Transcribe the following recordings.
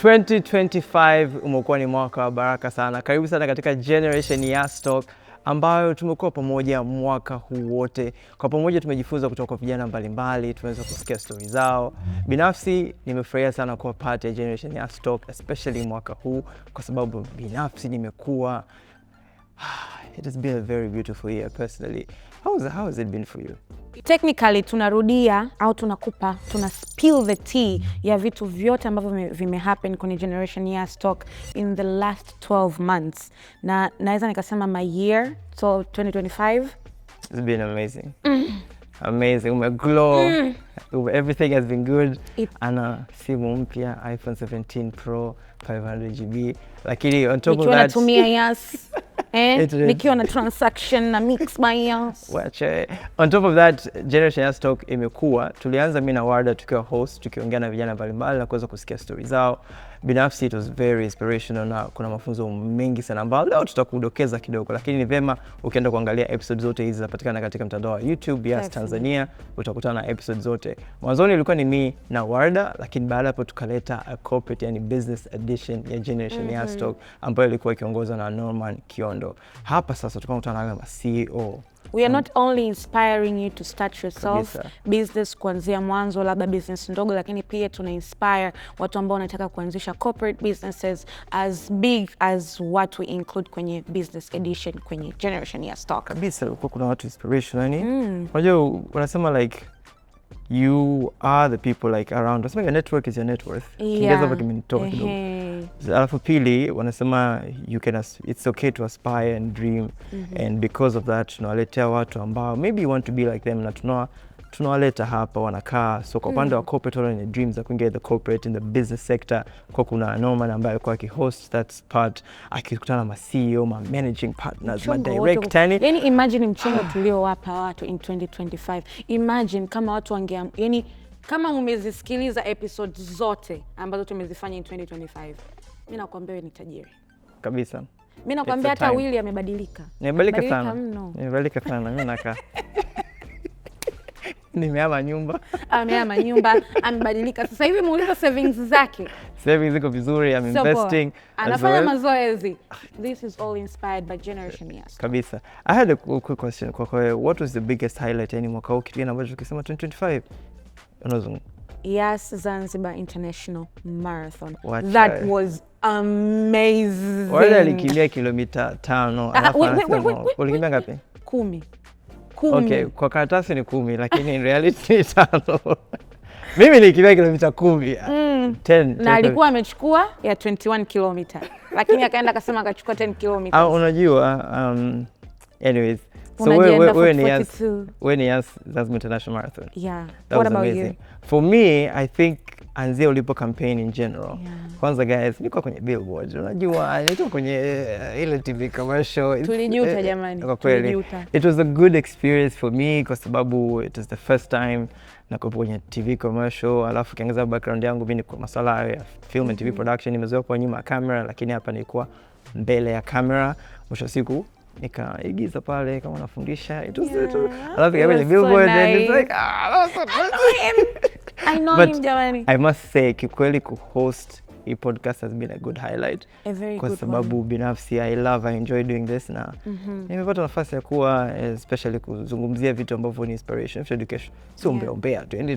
2025 umekuwa ni mwaka wa baraka sana. Karibu sana katika Generation Yas Talk ambayo tumekuwa pamoja mwaka huu wote. Kwa pamoja tumejifunza kutoka kwa vijana mbalimbali, tumeweza kusikia story zao. Binafsi nimefurahia sana kuwa part ya Generation Yas Talk, especially mwaka huu kwa sababu binafsi nimekuwa it has been a very beautiful year personally. How has it been for you? Technically tunarudia au tuna spill the tea ya vitu vyote ambavyo vimehappen kwenye Generation Yas Talk in the last 12 months. Na naweza nikasema my year, so 2025. It's been amazing. Amazing. Umeglow. Everything has been good. Ana simu mpya iPhone 17 Pro 500GB. Lakini on top of that natumia Yas. Nikiwa na transaction na mix my Yas. On top of that, Generation Yas Talk imekuwa, tulianza mimi na Warda tukiwa host, tukiongea na vijana mbalimbali na kuweza kusikia stories zao. Binafsi it was very inspirational na kuna mafunzo mengi sana ambayo leo tutakudokeza kidogo, lakini ni vema ukienda kuangalia episode zote hizi zinapatikana katika mtandao wa YouTube Yas Tanzania, utakutana na episode zote. Mwanzoni ilikuwa ni mimi na Warda, lakini baada hapo tukaleta a corporate yani business edition ya Generation Yas Talk ambayo ilikuwa ikiongozwa na Norman Kiondo. Hapa sasa tukakutana na CEO. We are not only inspiring you to start yourself business kuanzia mwanzo labda business ndogo, lakini pia tuna inspire watu ambao wanataka kuanzisha corporate businesses as big as what we include kwenye business edition kwenye Generation Yas Talk. Kabisa kuna watu inspiration yani. Unajua unasema like you are the people like around us. Your network is your net worth. Kiingereza hapa kimenitoka kidogo. Alafu pili wanasema it's okay to aspire and dream and because of that tunawaletea watu ambao maybe you want to be like them na tunawaleta hapa wanakaa. So kwa upande wa corporate wale ni dreams za kuingia the corporate in the business sector, kwa kuna Norman ambaye alikuwa akihost that part, akikutana na CEO, managing partners, director. Yani imagine mchongo tuliowapa watu in 2025. Imagine kama watu yani kama umezisikiliza episodes zote ambazo tumezifanya in 2025. Mimi nakwambia wewe ni tajiri. Kabisa. Mimi nakwambia hata Willy amebadilika. Nimebadilika sana. Mimi nakaa nimehama nyumba. Amebadilika. Sasa hivi muuliza savings zake. Savings ziko vizuri, I'm investing. Anafanya mazoezi. This is all inspired by Generation Yas. Kabisa. I had a quick question. What was the biggest highlight yani mwaka huu kitu ambacho tukisema 2025? Unazungumza Yas Zanzibar International Marathon. That was amazing. Wale alikimbia kilomita 5 alafu ulikimbia ngapi? 10. Okay, kwa karatasi ni 10 lakini in reality ni 5. Mimi nilikimbia kilomita 10. 10. Na alikuwa amechukua ya 21 kilomita. Lakini akaenda akasema akachukua 10 kilomita. Unajua anyways, so wewe ni Yas Zanzibar International Marathon. Yeah. What about amazing. You? For me, I think anzia ulipo campaign in general. Kwanza guys, niko kwenye billboard. Unajua, niko kwenye ile TV commercial. Tulijuta jamani. Kwa kweli. It was a good experience for me kwa sababu it was the first time nakuwa kwenye TV commercial. Alafu kiangaza background yangu mimi kwa masuala ya film and TV production, nimezoea kwa nyuma ya kamera, lakini hapa nilikuwa mbele ya kamera. Mwisho siku nikaigiza pale kama nafundisha. It was alafu kwenye billboard and it's like that was so nice. I know him jamani. I must say kikweli kuhost hii podcast has been a good highlight. Kwa sababu binafsi I enjoy doing this na nimepata nafasi ya kuwa especially kuzungumzia vitu ambavyo ni inspiration for education. So umbea tu. And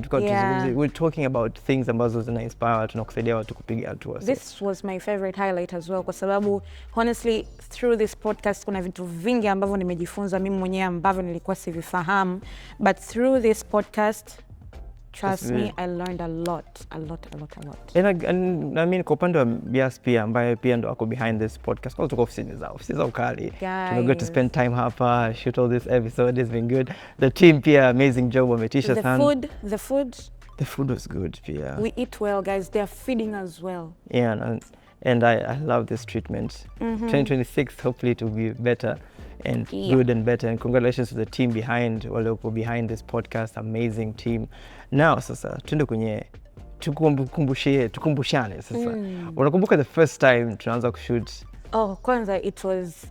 we're talking about things ambazo zina inspire watu na kusaidia watu kupiga hatua. This was my favorite highlight as well kwa sababu honestly through this podcast kuna vitu vingi ambavyo nimejifunza mimi mwenyewe ambavyo nilikuwa sivifahamu, but through this podcast trust me, I learned a lot. And I mean kwa upande wa Yas pia ambaye pia ndo ako behind this podcast. Kwa tuko ofisi za ukali. Tumego to spend time hapa, shoot all this episode, it's been good. The team pia amazing job wametisha sana. The food was good pia. We eat well guys, they are feeding us well. Yeah, and I love this treatment. 2026 hopefully it will be better and good and better, and congratulations to the team behind this podcast, amazing team. Now sasa tuende kwenye tukumbushane sasa. Unakumbuka the first time tunaanza kushoot Oh, kwanza it was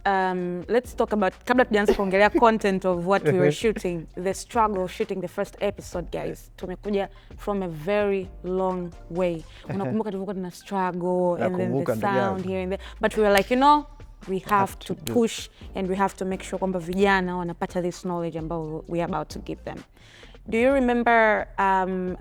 let's talk about, kabla tujaanza kuongelea content of what we were shooting, the struggle shooting the first episode, guys. Tumekuja from a very long way. Unakumbuka tulikuwa tuna struggle and then the sound here and there, but we were like, you know, we have to push and we have to make sure kwamba vijana wanapata this knowledge ambao we are about to give them. Do you remember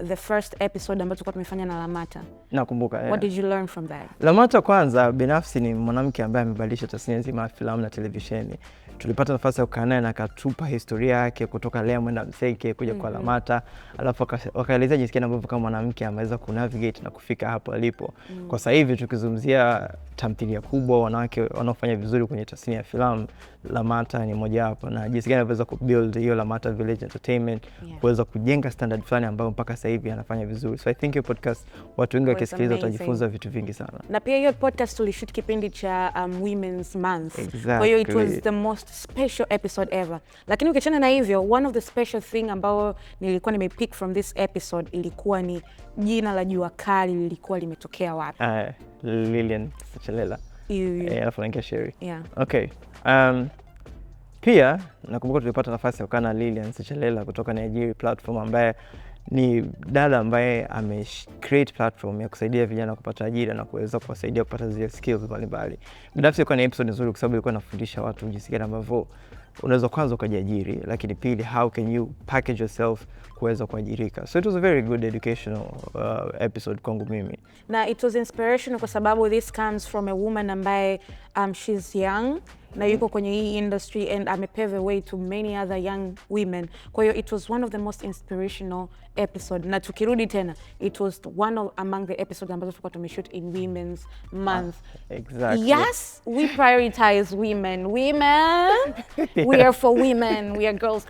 the first episode ambayo tulikuwa tumefanya na Lamata? Nakumbuka. What did you learn from that? Lamata kwanza binafsi ni mwanamke ambaye amebadilisha tasnia nzima ya filamu na televisheni. Tulipata nafasi ya kukaa naye na akatupa historia yake kutoka Lea Mwenda Mseke kuja kwa Lamata, alafu wakaelezea jinsi gani ambavyo kama mwanamke ameweza kunavigate na kufika hapo alipo. Kwa sasa hivi tukizungumzia tamthilia kubwa, wanawake wanaofanya vizuri kwenye tasnia ya filamu, Lamata ni moja wapo, na jinsi gani anaweza kubuild hiyo Lamata Village Entertainment, kuweza kujenga standard fulani ambayo mpaka sasa hivi anafanya vizuri. So I think your podcast watu wengi wakisikiliza watajifunza vitu vingi sana. Na pia hiyo podcast tulishoot kipindi cha Women's Month. Exactly. Kwa hiyo it was the most special episode ever. Lakini ukiachana na hivyo, one of the special thing ambao nilikuwa nimepick from this episode ilikuwa ni jina la Jua Kali lilikuwa limetokea wapi? Lilian Sechelela. Alafu naingia Sherry. Yeah. Okay. Pia nakumbuka tulipata nafasi ya kukaa na Lilian Sechelela kutoka Nigeria platform, ambaye ni dada ambaye create platform ya kusaidia vijana kupata ajira na kuweza kuwasaidia kupata zile skills mbalimbali. Binafsi ilikuwa ni episode nzuri kwa sababu ilikuwa inafundisha watu jinsi gani ambavyo unaweza kwanza ukajiajiri, lakini pili how can you package yourself kuweza kuajirika. So it was a very good educational episode kwangu mimi. Na it was inspirational kwa sababu this comes from a woman ambaye she's young na yuko kwenye hii industry and amepave a way to many other young women. Kwa hiyo it was one of the most inspirational episode. Na tukirudi tena, it was one of among the episodes ambazo tulikuwa tumeshoot in Women's Month. Exactly. Yes, we prioritize women. Women, we are for women. We are girls.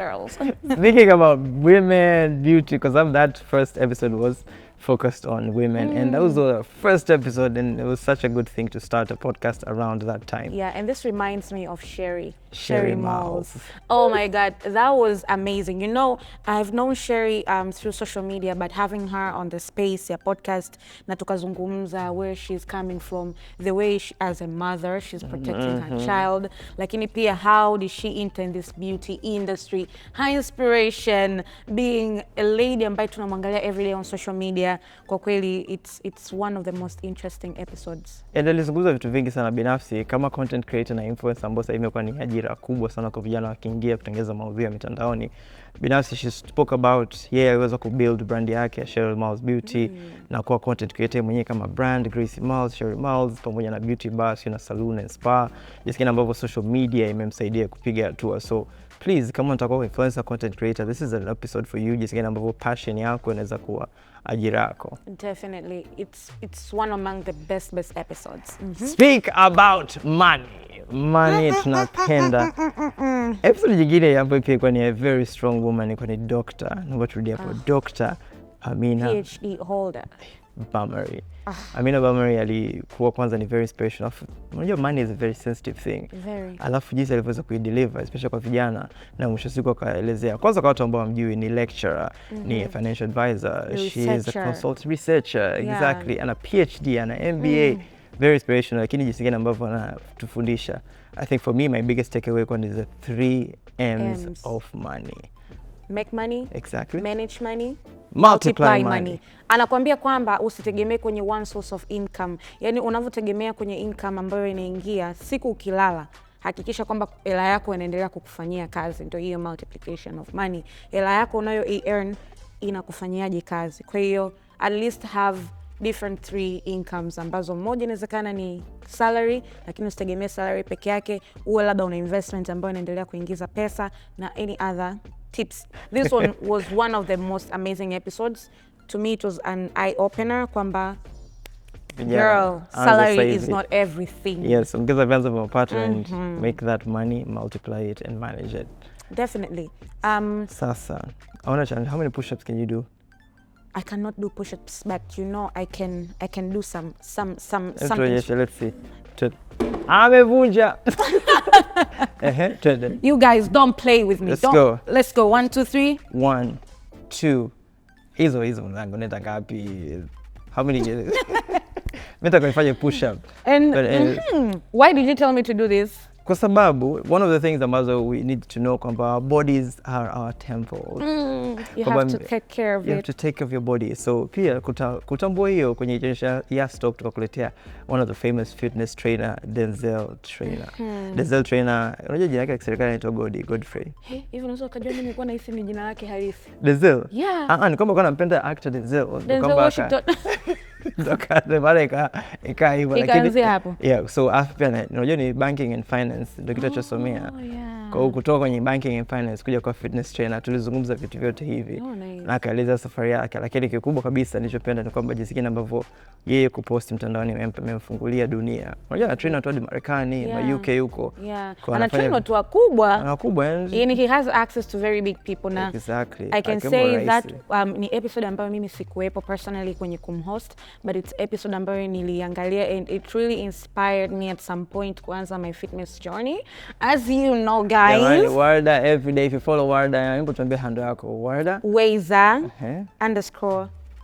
Speaking about women, beauty, because that first episode was focused on women, and that was the first episode, and it was such a good thing to start a podcast around that time. Yeah, and this reminds me of Sherry Miles. Oh my God, that was amazing. You know, I've known Sherry through social media, but having her on the space, ya podcast, na tukazungumza where she's coming from, the way she, as a mother, she's protecting her child, lakini pia how did she enter in this beauty industry, her inspiration, being a lady ambaye tunamwangalia every day on social media. Kwa kweli it's one of the most interesting episodes. Alizungumza vitu vingi sana binafsi kama content creator na influencer, ambao sasa imekuwa ni ajira kubwa sana kwa vijana wakiingia kutengeneza maudhui ya mitandaoni. Binafsi she spoke about aliweza kubuild brand yake ya Sherry Miles Beauty na kuwa content creator mwenyewe kama brand Gracie Miles, Sherry Miles, pamoja na beauty bar na saloon and spa. Jinsi ambavyo social media imemsaidia kupiga hatua. So please, kama unataka kuwa influencer, content creator, this is an episode for you. Jinsi ambavyo passion yako inaweza kuwa ajira yako. Definitely, it's one among the best episodes. Speak about money tunapenda. Episode nyingine ambayo pia ilikuwa ni a very strong woman, ilikuwa ni Dr. Naomba turudie hapo. Dr. Amina PhD holder Bamari. Amina Bamari alikuwa kwanza ni very inspirational. Unajua money is a very sensitive thing. Alafu jinsi alivyoweza kuideliver especially kwa vijana, na mwisho siku akaelezea kwanza kwa watu ambao hamjui, ni lecturer, ni financial advisor, she is a consultant researcher, exactly, ana PhD, ana MBA, very inspirational. Lakini jinsi gani ambavyo anatufundisha, I think for me my biggest takeaway is the 3 M's of money. Make money, exactly, manage money, multiply money. Anakuambia kwamba usitegemee kwenye one source of income. Yani unavyotegemea kwenye income ambayo inaingia, siku ukilala hakikisha kwamba hela yako inaendelea kukufanyia kazi. Ndio hiyo multiplication of money. Hela yako unayo earn inakufanyiaje kazi. Kwa hiyo at least have different 3 incomes ambazo moja inawezekana ni salary, lakini usitegemee salary peke yake, uwe labda una investment ambayo inaendelea kuingiza pesa na any other tips. This one was one of the most amazing episodes. To me it was an eye opener kwamba girl, salary is not everything. Yes, ongeza vyanzo vya mapato and make that money, multiply it and manage it. Definitely. Sasa, I want to challenge, how many push-ups can you do? I cannot do push-ups, but you know I can do some. Let's see. Amevunja. You guys don't play with me. Let's go. 1 2 3. 1 2. Hizo mwanangu nenda ngapi? How many? nitakuifanya push up. And why did you tell me to do this? Kwa sababu one of the things ambazo we need to know kwamba our bodies are our temples. You have to take care of it. You have to take care of your body. So pia kutambua hiyo kwenye jenesha ya stop tukakuletea one of the famous fitness trainer, Denzel Trainer. Denzel Trainer, unajua jina lake la serikali anaitwa Godfrey. Hivi unaweza kujua mimi nilikuwa nahisi ni jina lake halisi. Denzel? Yeah. Ni kwamba kwa nampenda actor Denzel. Denzel Washington. Ika hivyo lakini hapo. Yeah, so after unajua ni banking and finance ndio kitu chosomea. Kwa kutoka kwenye banking and finance kuja kwa fitness trainer tulizungumza vitu vyote hivi. Nice. Na akaeleza safari yake, lakini kikubwa kabisa nilichopenda ni kwamba jinsi gani ambavyo yeye kupost mtandaoni amemfungulia dunia. Unajua na trainer watu wa Marekani, ma UK huko. Ana trainer watu wakubwa. Wakubwa yani he has access to very big people na. Exactly. I can say that ni episode ambayo mimi sikuwepo personally kwenye kumhost, but it's episode ambayo niliangalia and it really inspired me at some point kuanza my fitness journey. As you know guys. Yeah, Warda every day, if you follow Warda, hebu tuambie handle yako Warda Weza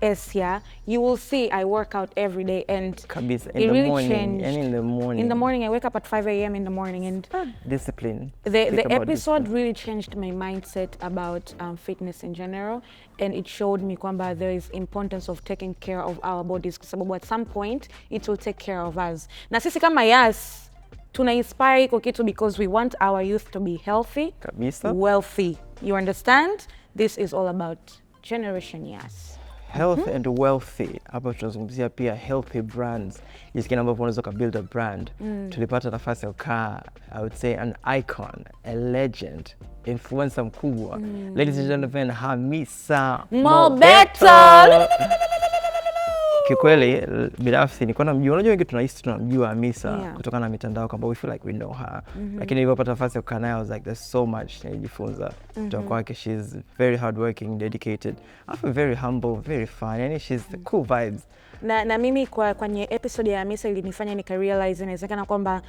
_Esya, you will see I work out every day and kabisa in the morning. And in the morning I wake up at 5 a.m. in the morning and discipline. The episode really changed my mindset about fitness in general, and it showed me kwamba there is importance of taking care of our bodies kwa sababu at some point it will take care of us. Na sisi kama Yas tuna inspire iko kitu because we want our youth to be healthy, kabisa, wealthy. You understand? This is all about Generation Yas. Health and wealthy. Hapa tunazungumzia pia healthy brands. Jinsi gani ambavyo unaweza kubuild a brand. Tulipata nafasi ya kukaa, I would say an icon, a legend, influencer mkubwa. Ladies and gentlemen, Hamisa Mobeto. Kikweli binafsi nilikuwa namjua, unajua wengi tunahisi tunamjua Hamisa kutokana na mitandao kwamba we feel like we know her. Lakini nilipopata nafasi ya kukaa naye I was like there's so much nilijifunza kutoka kwake. She's very hardworking, dedicated, also very humble, very fun. Yani she's cool vibes. Na mimi kwenye episode ya Hamisa ilinifanya nika-realize inawezekana kwamba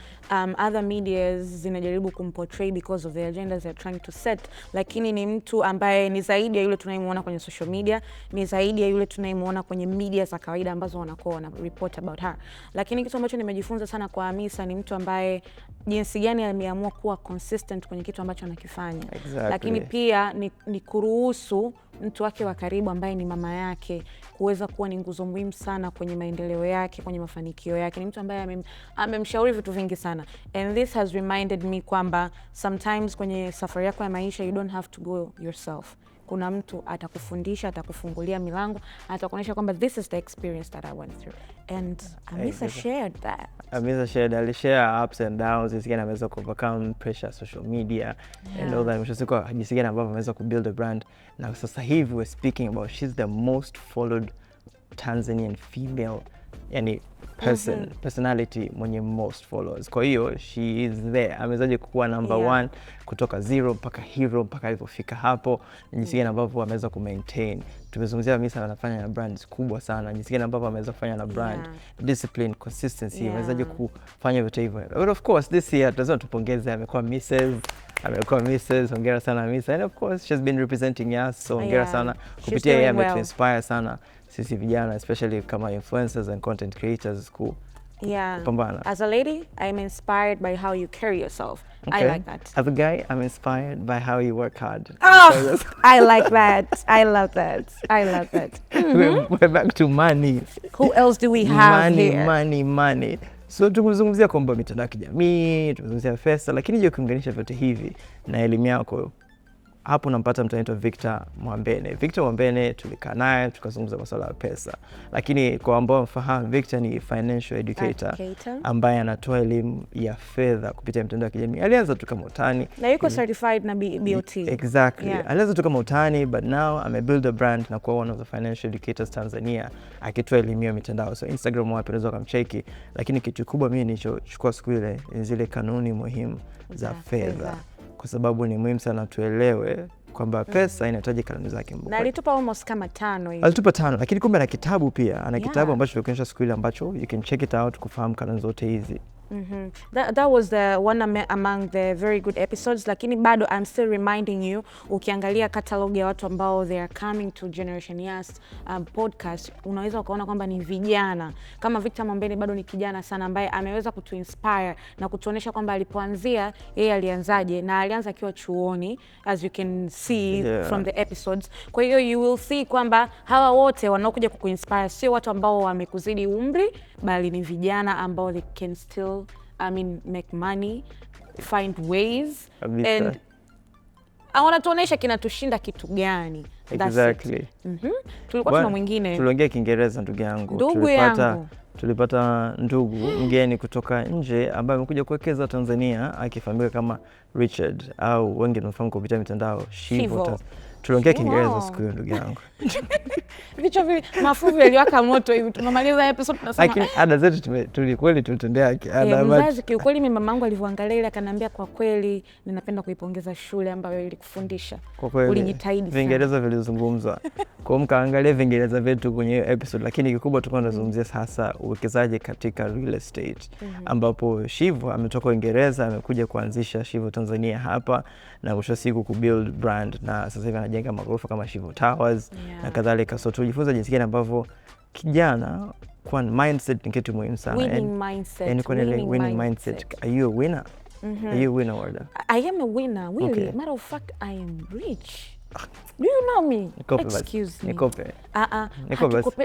other medias zinajaribu kumportray because of the agendas they're trying to set, lakini ni mtu ambaye ni zaidi ya yule tunayemuona kwenye social media, ni zaidi ya yule tunayemuona kwenye media za kawaida ambazo wanakuwa wana report about her. Lakini kitu ambacho nimejifunza sana kwa Hamisa ni mtu ambaye jinsi gani ameamua kuwa consistent kwenye kitu ambacho anakifanya. Exactly. Lakini pia ni kuruhusu mtu wake wa karibu ambaye ni mama yake kuweza kuwa ni nguzo muhimu sana kwenye maendeleo yake, kwenye mafanikio yake. Ni mtu ambaye amemshauri vitu vingi sana. And this has reminded me kwamba sometimes kwenye safari yako ya maisha you don't have to go yourself. Kuna mtu atakufundisha, atakufungulia milango, atakuonyesha kwamba this is the experience that I went through. And Hamisa shared that. Alishare ups and downs, jinsi gani ameweza overcome pressure, social media, and all that. Mshosiko jinsi gani ambavyo ameweza kubuild a brand. Na sasa hivi we're speaking about she's the most followed Tanzanian female personality mwenye most followers. Kwa hiyo she is there. Amewezaje kuwa number one kutoka zero mpaka hero mpaka alipofika hapo. Jinsi gani ambavyo ameweza kumaintain. Tumezungumzia Hamisa anafanya na brands kubwa sana. Jinsi gani ambavyo ameweza kufanya na brand, discipline, consistency, amewezaje kufanya vitu hivyo. But of course this year lazima tupongeze, amekuwa Mrs. Hongera sana Hamisa. And of course she's been representing us, so hongera sana. Kupitia yeye ametuinspire sana sisi vijana, especially kama influencers and content creators kupambana. As a lady, I'm inspired by how you carry yourself. Okay. I like that. As a guy, I'm inspired by how you work hard. Oh, I like that. I love that. We're back to money. Who else do we have here? Money. So tumezungumzia kwamba mitandao ya kijamii, tumezungumzia pesa, lakini je, ukiunganisha vyote hivi na elimu yako, hapo unampata mtu anaitwa Victor Mwambene. Victor Mwambene tulikaa naye tukazungumza masuala ya pesa. Lakini kwa ambao mfahamu, Victor ni financial educator ambaye anatoa elimu ya fedha kupitia mitandao ya kijamii. Alianza tu kama utani. Na yuko certified na BOT. Exactly. Alianza tu kama utani, but now amebuild a brand na kuwa one of the financial educators Tanzania, akitoa elimu ya mitandao. So Instagram wapi unaweza kumcheki, lakini kitu kubwa mimi nilichochukua siku ile ni zile kanuni muhimu za fedha. Kwa sababu ni muhimu sana tuelewe kwamba pesa inahitaji kanuni zake. Na alitupa almost kama 5 hivi. Alitupa 5, lakini kumbe ana kitabu pia. Ana kitabu ambacho tulionyesha siku ile ambacho you can check it out kufahamu kanuni zote hizi. That was the one among the very good episodes, lakini bado I'm still reminding you, ukiangalia catalog ya watu ambao they are coming to Generation Yes podcast, unaweza ukaona kwamba ni vijana kama Victor Mwambene. Bado ni kijana sana ambaye ameweza kutuinspire na kutuonesha kwamba alipoanzia yeye alianzaje, na alianza akiwa chuoni, as you can see from the episodes. Kwa hiyo you will see kwamba hawa wote wanaokuja kukuinspire sio watu ambao wamekuzidi umri, bali ni vijana ambao they can still make money, find ways, and wanatuonesha kinatushinda kitu gani. Exactly. Tulikuwa tuna mwingine, tuliongea Kiingereza ndugu yangu. Tulipata ndugu mgeni kutoka nje ambaye amekuja kuwekeza Tanzania, akifahamika kama Richard au wengi tunamfahamu kupitia mitandao Shivo. Tuliongea Kiingereza siku hiyo ndugu yangu. Vichwa vile mafuvu yaliwaka moto hivi. Tunamaliza episode tunasema lakini ada zetu tulitendea ada. Mzazi kiukweli, mimi mamangu alivyoangalia ile akaniambia, kwa kweli ninapenda kuipongeza shule ambayo ilikufundisha. Ulijitahidi sana. Viingereza vilizungumzwa. Kwa mkaangalia Viingereza vyetu kwenye episode, lakini kikubwa tulikuwa tunazungumzia sasa uwekezaji katika real estate. Ambapo Shivo ametoka Uingereza amekuja kuanzisha Shivo Tanzania hapa, na mwisho siku kubuild brand, na sasa hivi anajenga magorofa kama Shivo Towers na kadhalika. So tujifunza jinsi gani ambavyo kijana kwa mindset ni kitu muhimu sana. Winning mindset. Are you a winner? Are you a winner, Warda? I am a winner, really. Okay. Matter of fact, I am rich. Do you know me? Excuse me. Nikope.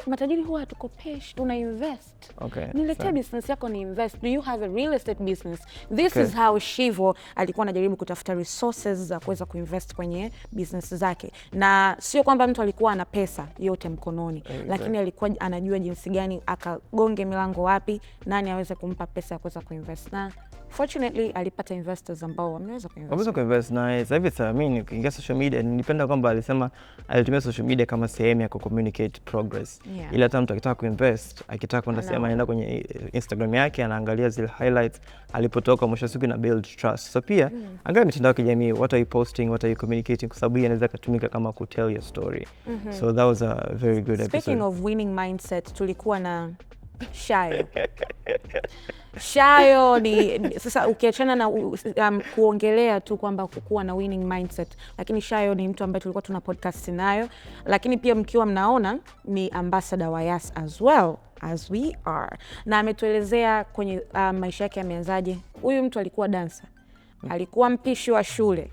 Matajiri huwa hatukopeshi, tuna invest. Okay. Niletea business yako ni invest. Do you have a real estate business? This is how Shivo alikuwa anajaribu kutafuta resources za kuweza kuinvest kwenye business zake. Na sio kwamba mtu alikuwa ana pesa yote mkononi, lakini alikuwa anajua jinsi gani akagonge milango wapi, nani aweze kumpa pesa ya kuweza kuinvest. Na fortunately alipata investors ambao wameweza kuinvest. Na sasa hivi ukiingia social media, nilipenda kwamba alisema alitumia social media kama sehemu ya communicate progress. Ila hata mtu akitaka kuinvest, akitaka kwenda sema anaenda kwenye Instagram yake, anaangalia zile highlights alipotoka, mwisho siku na build trust. So pia angalia mitandao ya kijamii, what are you posting, what are you communicating, kwa sababu inaweza kutumika kama ku tell your story. So that was a very good episode. Speaking of winning mindset, tulikuwa na Shayo. Shayo ni sasa, ukiachana na kuongelea tu kwamba kukuwa na winning mindset, lakini Shayo ni mtu ambaye tulikuwa tuna podcast nayo, lakini pia mkiwa mnaona ni ambassador wa Yas as well as we are, na ametuelezea kwenye maisha yake ameanzaje. Huyu mtu alikuwa dancer, alikuwa mpishi wa shule,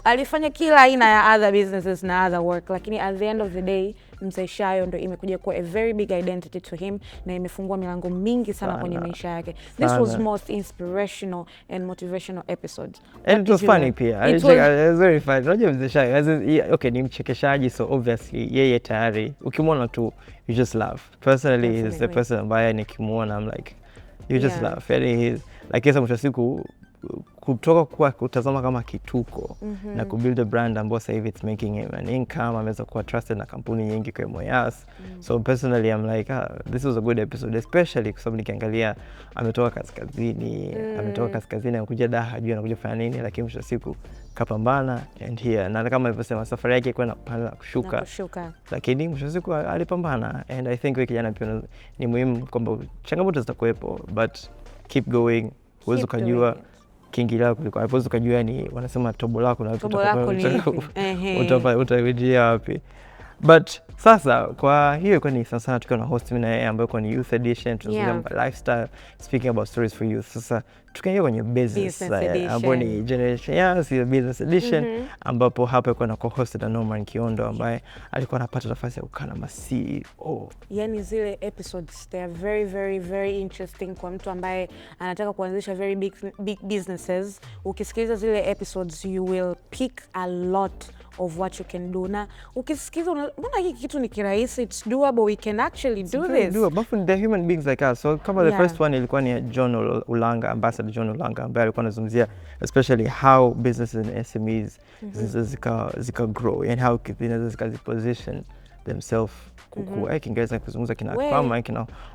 alifanya kila aina ya other businesses na other work, lakini at the end of the day Mzee Shayo ndo imekuja kuwa a very big identity to him, na imefungua milango mingi sana kwenye maisha yake. This was most inspirational and motivational episode. And it was funny pia. It was very funny. Unajua Mzee Shayo, okay, ni mchekeshaji, so obviously yeye tayari ukimwona tu you just laugh. Personally, he's the person ambaye nikimwona I'm like you just laugh. Yani he's like yesa mwisho siku kutoka kwa kutazama kama kituko na kubuild a brand ambayo sasa hivi it's making him an income, ameweza kuwa trusted na kampuni nyingi kwa Yas. So personally I'm like this was a good episode, especially kwa sababu nikiangalia ametoka kaskazini, anakuja Dar, hajui anakuja kufanya nini, lakini mwisho siku kapambana and here, na kama alivyosema safari yake ilikuwa inapanda kushuka, lakini mwisho siku alipambana. And I think kijana pia ni muhimu kwamba changamoto zitakuwepo, but keep going. Uwezo ukajua kingi lako kuliko hapo, ukajua ni wanasema tobo lako na utawejia wapi. But sasa kwa hiyo kwa ni sasa tukiwa na host mimi na yeye ambaye kwa ni youth edition, tunazungumza lifestyle, speaking about stories for youth. Sasa tukaingia kwenye business ambapo ni Generation Yes business edition, ambapo hapa yuko na co-host na Norman Kiondo ambaye alikuwa anapata nafasi ya kukaa na CEO. Yani zile episodes they are very very very interesting kwa mtu ambaye anataka kuanzisha very big businesses. Ukisikiliza zile episodes you will pick a lot of what you can do. Na ukisikiza mbona hiki kitu ni kirahisi, it's doable, we can actually do this. But they're human beings like us. So kama the first one ilikuwa ni John Ulanga, Ambassador John Ulanga, ambaye alikuwa anazungumzia especially how businesses and SMEs zika grow and how businesses zika position themselves kukua. Kiingereza kuzungumza kama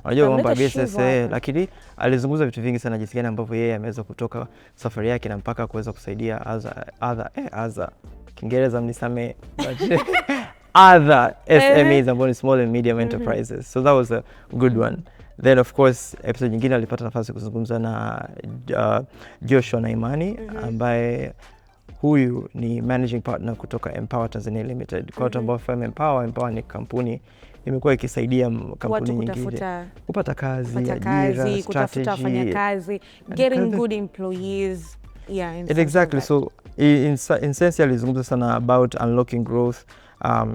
unajua mambo ya business, lakini alizungumza vitu vingi sana, jinsi gani ambavyo yeye ameweza kutoka safari yake na mpaka kuweza kusaidia other Kiingereza mnisame other SMEs ambao ni small and medium enterprises. So that was a good one. Then of course episode nyingine alipata nafasi kuzungumza na Joshua Naimani ambaye huyu ni managing partner kutoka Empower Tanzania Limited. Kwa watu ambao fahamu Empower ni kampuni imekuwa ikisaidia kampuni nyingine kupata kazi, ajira, kutafuta wafanyakazi, getting good employees. Yeah, exactly. So in sense alizungumza sana about unlocking growth,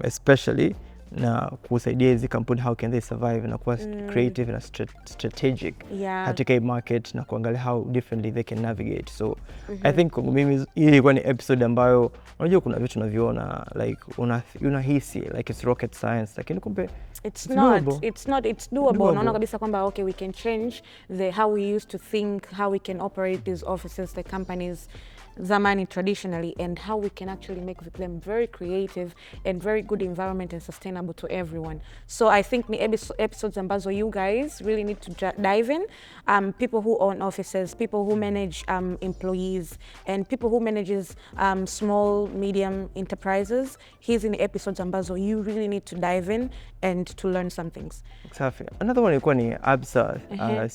especially na kusaidia hizi kampuni how can they survive na kuwa creative na strategic katika market na kuangalia how differently they can navigate. So I think mimi hii ilikuwa ni episode ambayo unajua kuna vitu unaviona like unahisi like it's rocket science, lakini kumbe it's doable. Unaona kabisa kwamba okay, we can change how we used to think, how we can operate these offices, the companies zamani traditionally, and how we can actually make them very creative and very good environment and sustainable to everyone. So I think ni episodes ambazo you guys really need to dive in. People who own offices, people who manage employees, and people who manages small, medium enterprises. Hizi ni episodes ambazo you really need to dive in and to learn some things. Exactly. Another one ilikuwa ni Absa,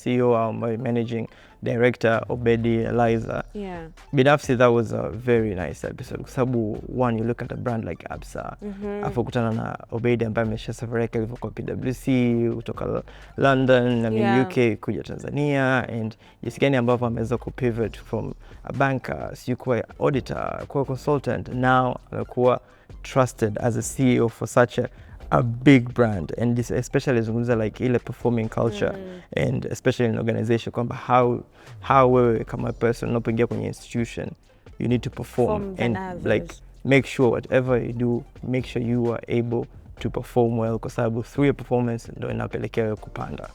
CEO managing director Obedi Eliza. Yeah. Binafsi that was a very nice episode kwa sababu one, you look at a brand like Absa, afu kutana na Obedi ambaye ameshasafarika hivyo kwa PwC kutoka London na UK kuja Tanzania, and jinsi gani ambavyo ameweza kupivot from a banker, kuwa auditor, kuwa consultant, now amekuwa trusted as a CEO for such a big brand, and this especially zungumza like ile performing culture and especially in organization kwamba how wewe kama person unapoingia kwenye institution you need to perform and like make sure whatever you do, make sure you are able to perform well kwa sababu through your performance ndio inapelekea wewe kupanda.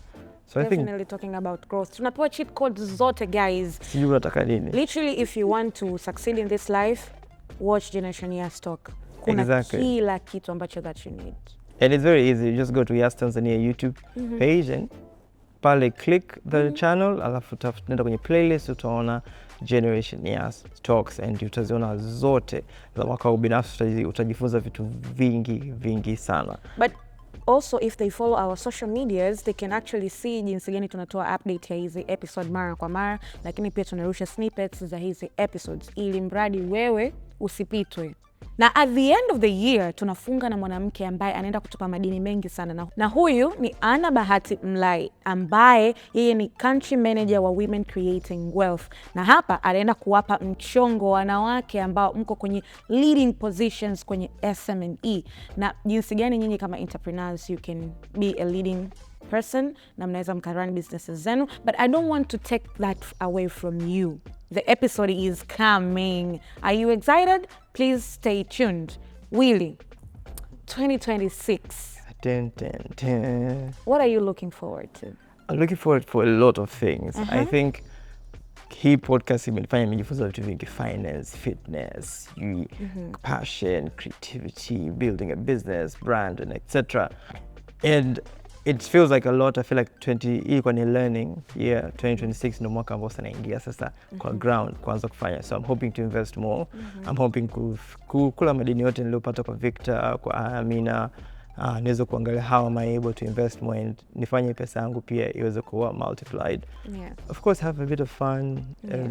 So definitely I think talking about growth. Tunapewa cheat codes zote guys. Sijui unataka nini. Literally if you want to succeed in this life, watch Generation Yas Talk. Kuna kila kitu ambacho that you need. And it's very easy. You just go to Yas Tanzania YouTube page and pale click the channel, alafu nenda kwenye playlist utaona Generation Yas Talks and utaziona zote za mwaka huu. Binafsi utajifunza vitu vingi sana. But also if they follow our social medias, they can actually see jinsi gani tunatoa update ya hizi episode mara kwa mara, lakini pia tunarusha snippets za hizi episodes ili mradi wewe usipitwe. Na at the end of the year tunafunga na mwanamke ambaye anaenda kutupa madini mengi sana, na huyu ni Anna Bahati Mlai ambaye yeye ni country manager wa Women Creating Wealth, na hapa anaenda kuwapa mchongo wanawake ambao mko kwenye leading positions kwenye SME na jinsi gani nyinyi kama entrepreneurs you can be a leading person na mnaweza mkarun businesses zenu. But I don't want to take that away from you. The episode is coming. Are you excited? Please stay tuned. Willie, 2026. What are you looking forward to? I'm looking forward for a lot of things. I think hii podcast imenifanya nijifunza vitu vingi: finance, fitness, passion, creativity, building a business, brand, and etc. And it feels like a lot. I feel like ilikuwa ni learning year. 2026 ndio mwaka ambao naingia sasa kwa ground kuanza kufanya. So I'm hoping to invest more. I'm hoping kula madini yote niliyopata kwa Victor, kwa Amina, niweze kuangalia how am I able to invest more and nifanye pesa yangu pia iweze kuwa multiplied. Of course have a bit of fun.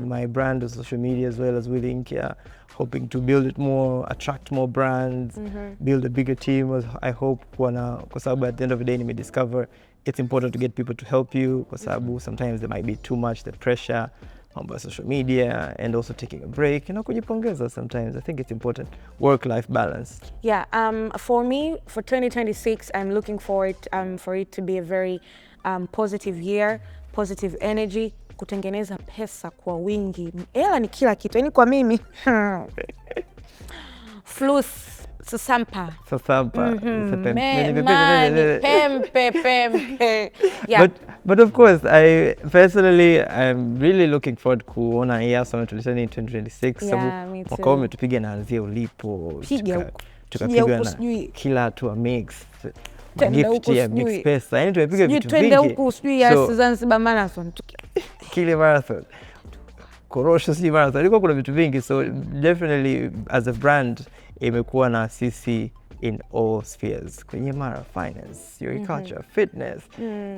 My brand on social media as well as with Inkia, hoping to build it more, attract more brands, build a bigger team. I hope kwa sababu at the end of the day discover it's important to get people to help you kwa sababu sometimes there might be too much the pressure on social media and also taking a break, kujipongeza sometimes. I think it's important, work-life balance. Yeah, for me, for 2026, I'm looking forward for it to be a very positive year, positive energy, kutengeneza pesa kwa wingi. Hela ni kila kitu, yani kwa mimi. Flus, Sasampa. Pempe. Yeah. But of course, I'm really looking forward kuona Yas tulisema in 2026. Sababu mwaka huu umetupiga na anzia ulipo. Tukapiga na kila hatua mix. Gift ya mix pesa. Yani tumepiga vitu vingi. Twende huku sijui ya Zanzibar Marathon. Kile marathon. Korosho marathon. Ilikuwa kuna vitu vingi. So definitely as a brand imekuwa na sisi in all spheres. Kwenye mara finance, your culture, fitness,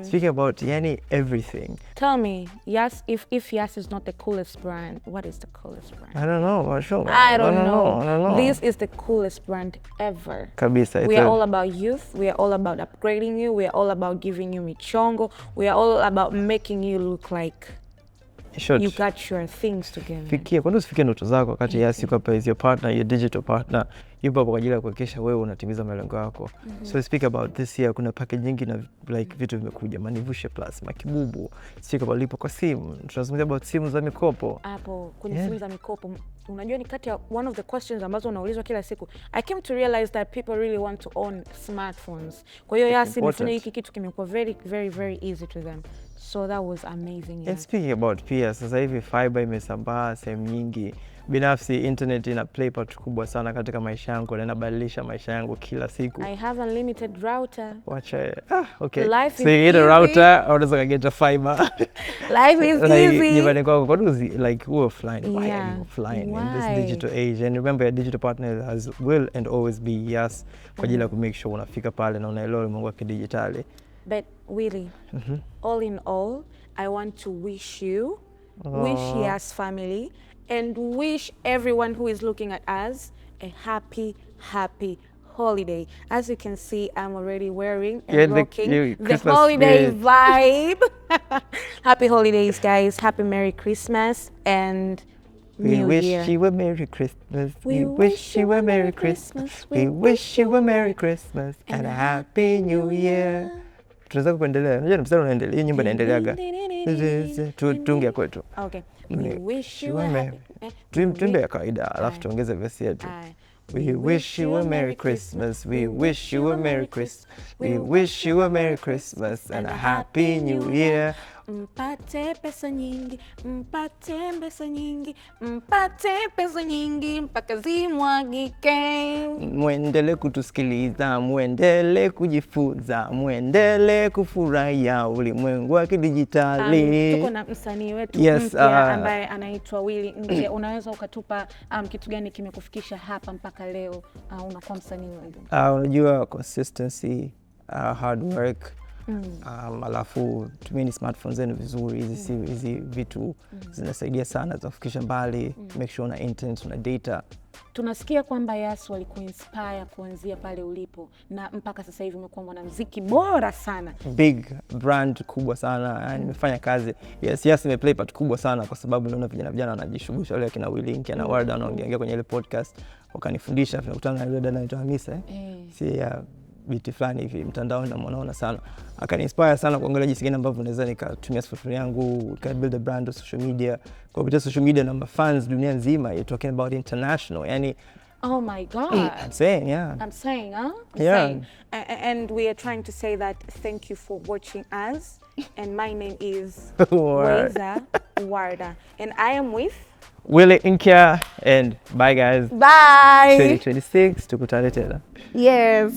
speaking about yani everything. Tell me, Yas, if Yas is not the coolest brand, what is the coolest brand? I don't know, I'm sure. I don't know. This is the coolest brand ever. Kabisa. We are all about youth. We are all about upgrading you. We are all about giving you michongo. We are all about making you look like you got your things together. Fikia, kwani usifikie ndoto zako wakati Yas yuko hapa, is your partner, your digital partner. Yupo kwa ajili ya kuhakikisha wewe unatimiza malengo yako. So speak about this year, kuna package nyingi na like vitu vimekuja, Manivushe Plus, Makibubu, speak about lipo kwa simu. Tunazungumzia about simu za mikopo. Hapo kwenye simu za mikopo, unajua ni kati ya one of the questions ambazo unaulizwa kila siku. I came to realize that people really want to own smartphones. Kwa hiyo Yas imefanya hiki kitu kimekuwa very very very easy to them. So that was amazing. And speaking about pia, sasa hivi fiber imesambaa sehemu nyingi. Binafsi internet ina play part kubwa sana katika maisha yangu na inabadilisha maisha yangu kila siku. I have unlimited router. Wacha. Okay. Life so you get a router or unaweza get a fiber. Life is easy. Nyumbani kwako kwa nini like we're offline? Why are you offline in this digital age? And remember your digital partner will and always be Yas kwa ajili ya make sure unafika pale na unaelewa ulimwengu wa kidijitali. But Willie, all in all, I want to wish you, wish Yas family, and wish everyone who is looking at us a happy holiday. As you can see, I'm already wearing and rocking the holiday vibe. Happy holidays, guys. Happy Merry Christmas and We wish you a Merry Christmas. We wish you a Merry Christmas. We wish you a Merry Christmas and a Happy New Year. Tunaweza kuendelea. Unajua mstari unaendelea. Hii nyimbo inaendeleaga. Tuongea kwetu. Okay. We wish you a happy. Tuimbe ya kawaida alafu tuongeze verse yetu. We wish you a Merry Christmas. We wish you a Merry Christmas. We wish you a Merry Christmas and a Happy New Year. Mpate pesa nyingi, mpate pesa nyingi, mpate pesa nyingi mpaka zimwagike. Muendele kutusikiliza, muendele kujifunza, muendele kufurahia ulimwengu wa kidijitali. Tuko na msanii wetu mpya ambaye anaitwa Willy Nkya. Unaweza ukatupa kitu gani kimekufikisha hapa mpaka leo unakuwa msanii wewe? Unajua consistency, hard work. Alafu tumeni smartphones zenu vizuri. Hizi vitu zinasaidia sana, zinafikisha mbali. Make sure una internet, una data. Tunasikia kwamba Yas walikuinspire kuanzia pale ulipo na mpaka sasa hivi umekuwa mwanamuziki bora sana. Big brand kubwa sana. Nimefanya kazi. Yas imeplay part kubwa sana kwa sababu naona vijana wanajishughulisha, wale kina Willy Nkya na Warda wanaongea kwenye ile podcast. Wakanifundisha, tunakutana na yule dada anaitwa Hamisa. Si biti fulani hivi mtandaoni namuona sana. Akaniinspire sana kuangalia jinsi gani ambavyo naweza nikatumia smartphone yangu ka build a brand on social media. Kwa kupitia social media na fans dunia nzima. You're talking about international. Yani oh my God. I'm saying, I'm saying, saying. And we are trying to say that thank you for watching us. And my name is Weza Warda. And I am with Willy Nkya. And bye guys. Bye. 2026 tukutane tena. Yes.